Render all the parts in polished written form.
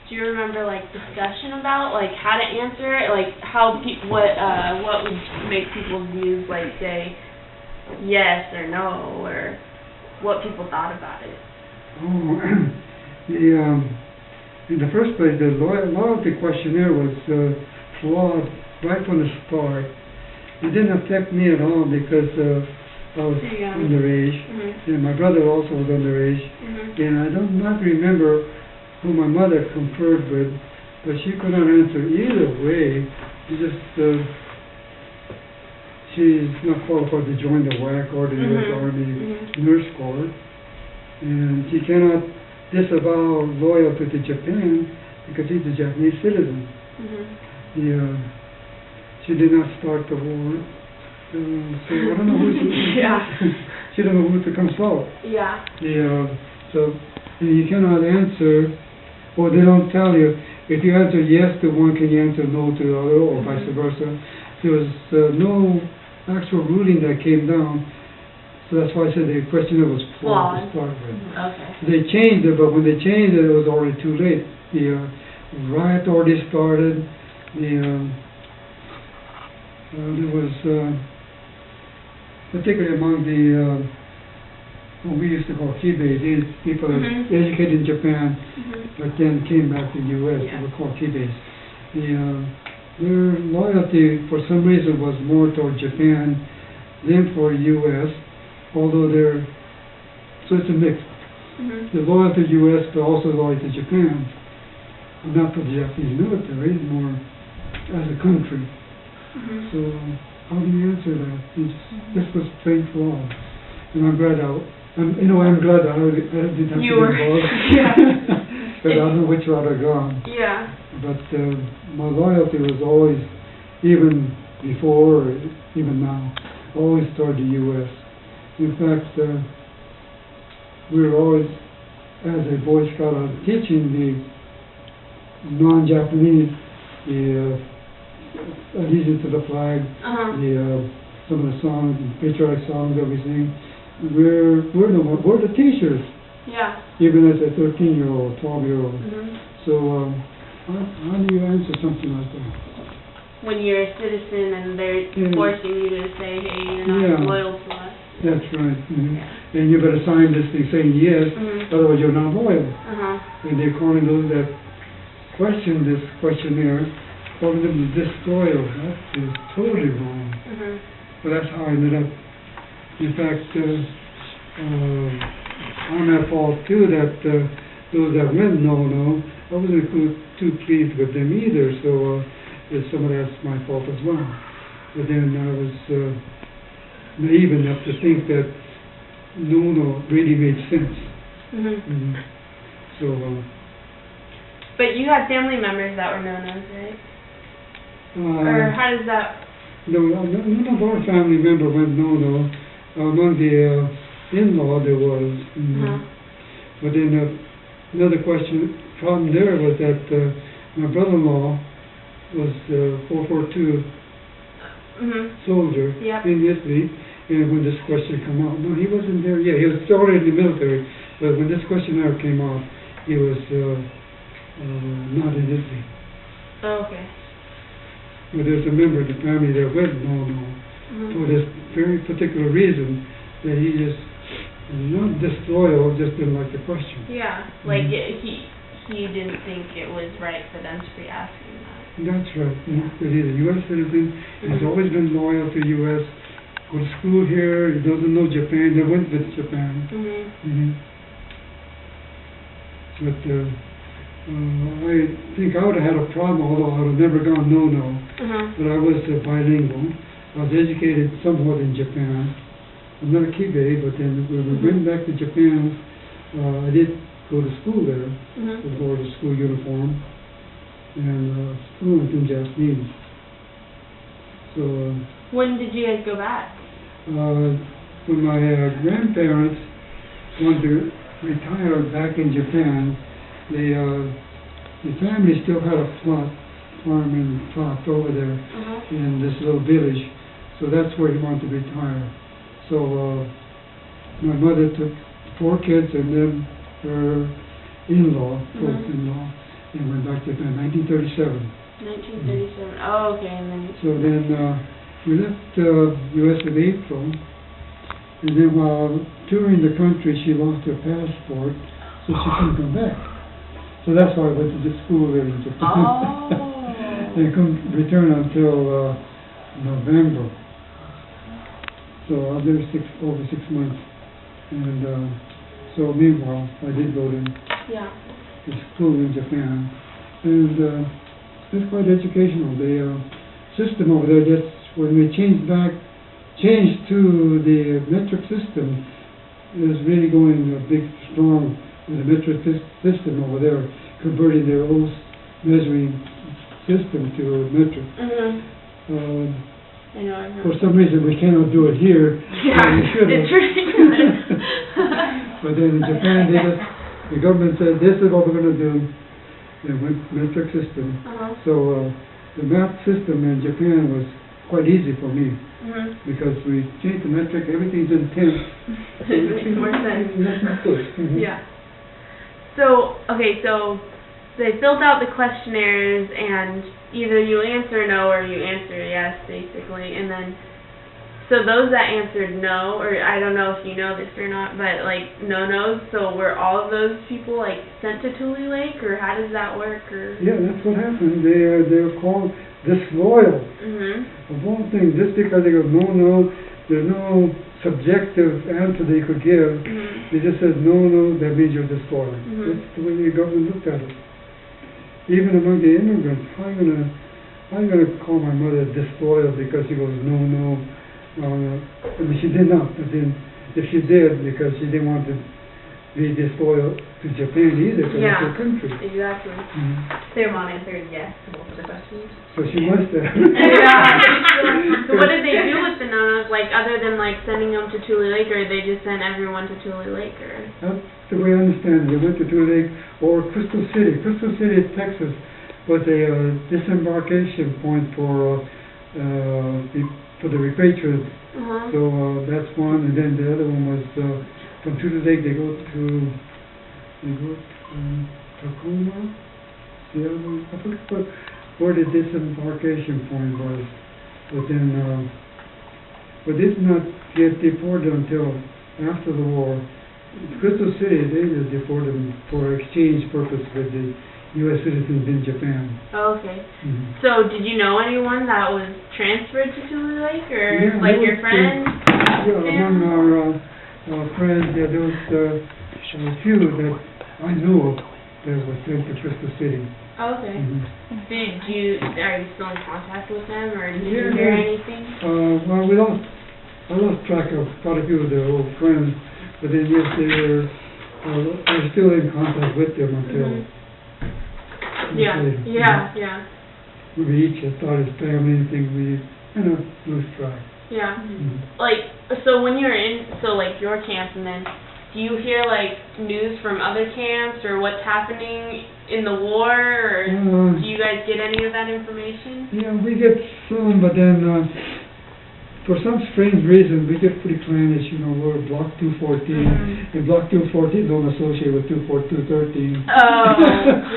do you remember, like, discussion about, like, how to answer it? Like, how what would make people's views, like, say yes or no, or what people thought about it? Oh, in the first place, the loyalty questionnaire was flawed right from the start. It didn't affect me at all because I was underage, and my brother also was underage, and I do not remember who my mother conferred with, but she could not answer either way. She's not qualified to join the WAC or the U.S. Army Nurse Corps, and she cannot disavow loyalty to Japan because she's a Japanese citizen. She did not start the war, so I don't know who she don't know who to consult. So you cannot answer, or they don't tell you. If you answer yes to one, can you answer no to the other, or vice versa? There was no actual ruling that came down, so that's why I said the questionnaire was flawed to start with. They changed it, but when they changed it, it was already too late. The riot already started. There was, particularly among the, what we used to call Kibes, these people that educated in Japan, but then came back to the U.S., they were called Kibes. Their loyalty, for some reason, was more toward Japan than for U.S., although so it's a mix. They're loyal to U.S., but also loyal to Japan. Not for the Japanese military, more as a country. So, how do you answer that? This was plain flawed. And I'm glad I'm glad that I didn't have to get involved. Because I don't know which route I've gone. But my loyalty was always, even before, or even now, always toward the U.S. In fact, we were always, as a Boy Scout, teaching the non-Japanese, the allegiance to the flag, some of the songs, patriotic songs that we sing. We're the teachers. Even as a 13-year-old, 12-year-old. So how do you answer something like that? When you're a citizen and they're forcing you to say, hey, you're not loyal to us. That's right. And you better sign this thing saying yes, otherwise you're not loyal. And they're calling those that question this questionnaire, calling them disloyal. That is totally wrong. But that's how I ended up. In fact, I'm at fault too that those that went no, I wasn't too pleased with them either. So some of that's my fault as well. But then I was naive enough to think that no really made sense. So. But you had family members that were no-nos, right? Or how does that? No, none of our family members went no. Among the in-law there was. But then another problem there was that my brother-in-law was World War II soldier in Italy, and when this question came out, no, he wasn't there yet. He was already in the military, but when this questionnaire came out, he was not in Italy. But there's a member of the family that went no, for this very particular reason, that he just not disloyal, just didn't like the question. Like he didn't think it was right for them to be asking that. That's right. That he's a U.S. citizen. He's always been loyal to U.S. Go to school here. He doesn't know Japan. They went to Japan. But I think I would have had a problem, although I would have never gone no. But I was bilingual. I was educated somewhat in Japan. I'm not a Kibe, but then when we went back to Japan, I did go to school there. I wore the school uniform and fluent in Japanese. So. When did you guys go back? When my grandparents wanted to retire back in Japan, the family still had a farm over there in this little village, so that's where he wanted to retire. So my mother took 4 kids and then her in-law, first in-law, and went back to Japan, 1937. 1937. Oh, okay, and then. So then we left U.S. in April, and then while touring the country, she lost her passport, so she couldn't come back. So that's why I went to the school there in Japan. Oh. And couldn't return until November. So I was there over 6 months. And so meanwhile, I did go to school in Japan. And it's quite educational. The system over there, that's when we changed to the metric system, is really going big, strong with the metric system over there, converting their old measuring system to metric. I know. For some reason, we cannot do it here. Yeah, it's ridiculous. But then in Japan, the government said, this is what we're going to do, the metric system. So the math system in Japan was quite easy for me, because we changed the metric, everything's in tenths. It makes more sense. Yeah. So, okay, so they filled out the questionnaires, and either you answer no or you answer yes, basically, and then, so those that answered no, or I don't know if you know this or not, but like no-nos, so were all of those people like sent to Tule Lake, or how does that work? Or? Yeah, that's what happened. They're called disloyal. Of all things, just because they go no, there's no subjective answer they could give. They just said no, that means you're disloyal. That's the way the government looked at it. Even among the immigrants, I'm gonna call my mother disloyal because she goes no. I mean, she did not, but then if she did, because she didn't want to be disloyal to Japan either, because it's her country. Exactly. So your mom answered yes to both of the questions? So she must have. So what did they do with the no-nos, like other than like sending them to Tule Lake, or they just sent everyone to Tule Lake, or? That's the way I understand it. They went to Tule Lake or Crystal City. Crystal City, Texas, was a disembarkation point for the repatriates. So that's one, and then the other one was from Tule Lake. They go to Tacoma. The other one, I forget where the disembarkation point was, but then but they did not get deported until after the war. Crystal City, they just deported them for exchange purpose with the U.S. citizens in Japan. Oh, okay. So did you know anyone that was transferred to Tule Lake, or like your friends? Among our friends, there was a few that I knew of that was sent to Crystal City. Oh, okay. Are you still in contact with them, or did you hear anything? Well, I lost track of quite a few of their old friends, but then yes, we're still in contact with them until. Yeah. We each had started family and things, we lose track. Yeah. Like, so when you're in, like your camp, and then do you hear like news from other camps, or what's happening in the war, or do you guys get any of that information? Yeah, we get some, but then for some strange reason we get pretty clannish, we're Block 214, and Block 214 don't associate with 213. Oh,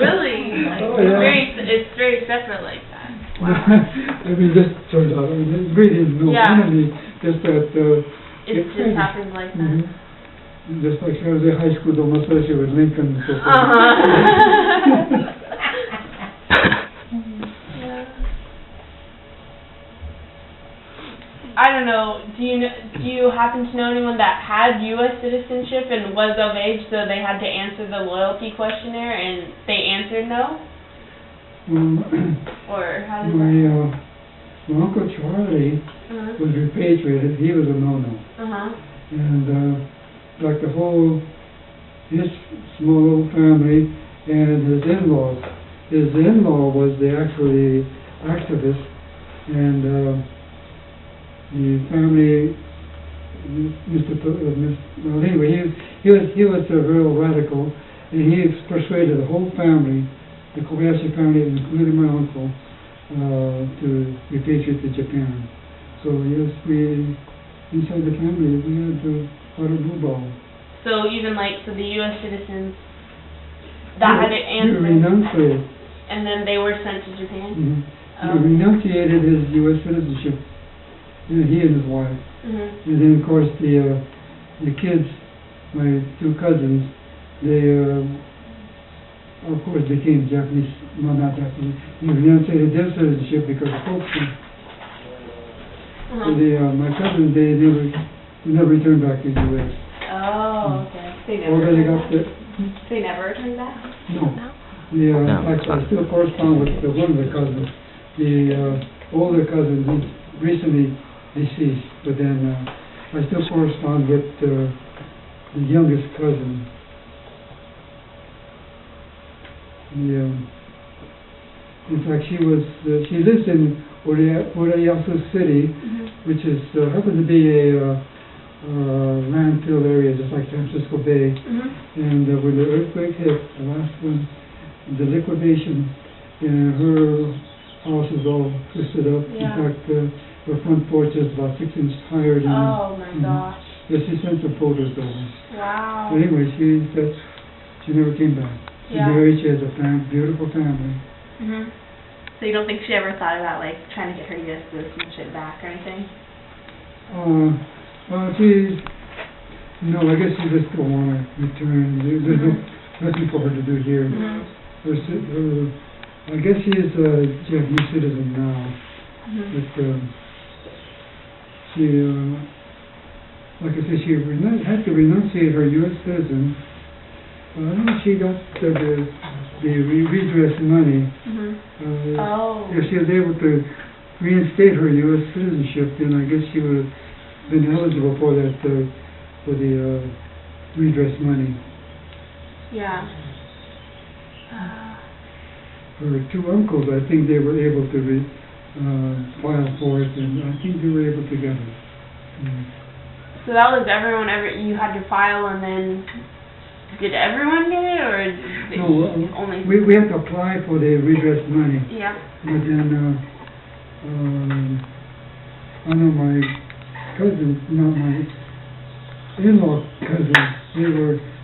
really? It's very separate like that. Wow. I mean, this turned out, it really is no enemy, just that it just happens like that. Just like San Jose High School don't associate with Lincoln and so forth. I don't know. Do you happen to know anyone that had U.S. citizenship and was of age, so they had to answer the loyalty questionnaire and they answered no? Or how did that? My Uncle Charlie was repatriated. He was a no-no. And like his small little family and his in-laws. His in-law was the activist, and the family, anyway, he was a real radical, and he persuaded the whole family, the Kobayashi family, including my uncle, to repatriate to Japan. So yes, inside the family, we had quite a blue ball. So even so the U.S. citizens that had to answer, renunciated. and then they were sent to Japan? He renunciated his U.S. citizenship, he and his wife. And then, of course, the kids, my two cousins, they, of course, became Japanese, well, not Japanese. He renunciated their citizenship because of Folkston. So my cousins, they never returned back to the U.S. Oh, okay. They never returned back? No. In fact, I still correspond with one of the cousins. The older cousin, he's recently deceased, but then I still correspond with the youngest cousin. In fact, she lives in Urayasu City, which is happens to be a landfill area, just like San Francisco Bay. And when the earthquake hit, the last one, the liquidation, her house is all twisted up. In fact, her front porch is about 6 inches higher than. Oh my gosh. Yes, she sent some photos of us. Wow. But anyway, she said she never came back. She married, she has a beautiful family. So you don't think she ever thought about, like, trying to get her U.S. citizenship back or anything? Well, I guess she just don't want to return. There's nothing for her to do here. I guess she is a Japanese citizen now. But she, like I said, she had to renunciate her U.S. citizen. I don't know if she got the redress money. If she was able to reinstate her U.S. citizenship, then I guess she would have been eligible for that, for the redress money. Yeah. Her two uncles, I think they were able to file for it, and I think they were able to get it. So that was everyone, you had to file, and then did everyone get it, or only? We had to apply for the redress money. Yeah. But then, I know my cousins, not my in-law cousins,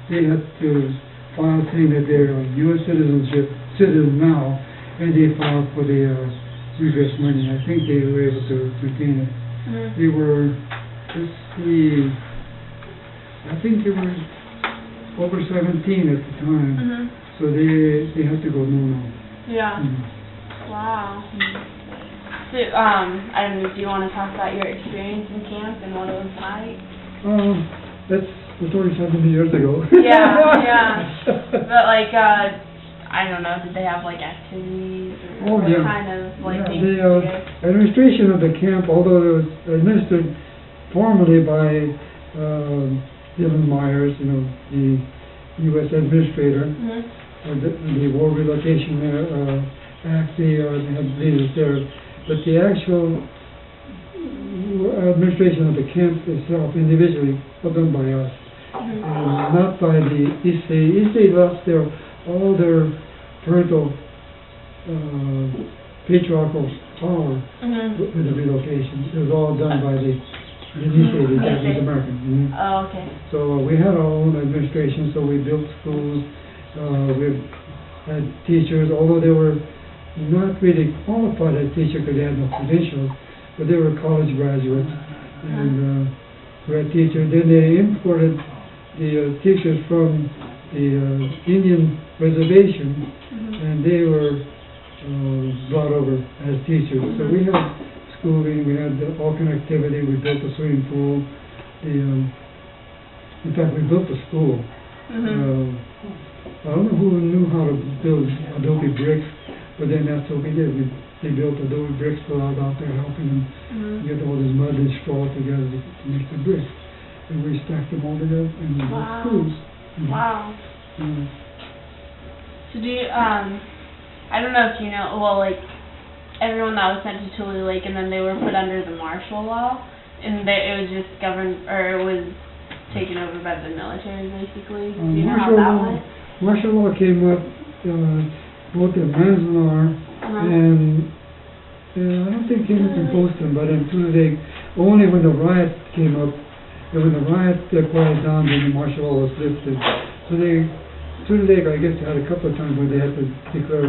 they had to file saying that they're U.S. citizen now, and they filed for the redress money. I think they were able to retain it. They were, I think they were over 17 at the time, so they had to go no. Yeah. Wow. So, I don't know, do you want to talk about your experience in camp and what it was like? That's 70 years ago. Yeah. But like, I don't know, did they have like activities or what kind of like things? The administration of the camp, although it was administered formally by Dylan Myers, the U.S. administrator, the War Relocation Act, they had leaders there, but the actual administration of the camp itself, individually, was done by us, and not by the Issei. Issei lost all their parental patriarchal power with the relocation. It was all done by the Japanese American. Oh, okay. So we had our own administration, so we built schools, we had teachers, although they were not really qualified as teachers because they had no credentials, but they were college graduates, and we had teachers. Then they imported the teachers from the Indian reservation, and they were brought over as teachers. So we had schooling, we had all kind of activity, we built a swimming pool. In fact, we built a school. I don't know who knew how to build adobe bricks, but then that's what we did. They built adobe bricks, so I was out there helping them get all this mud and straw together to make the bricks. And we stacked them all together and we built schools. Wow. So do you, I don't know if you know, well, like, everyone that was sent to Tule Lake, and then they were put under the martial law, and it was just governed, or it was taken over by the military, basically. Do you know how that went? Martial law came up both in Manzanar and I don't think it came up in Poston, but in Tule Lake, only when the riot came up, and when the riot quieted down, then the martial law was lifted. So they Twitter Lake, I guess, had a couple of times where they had to declare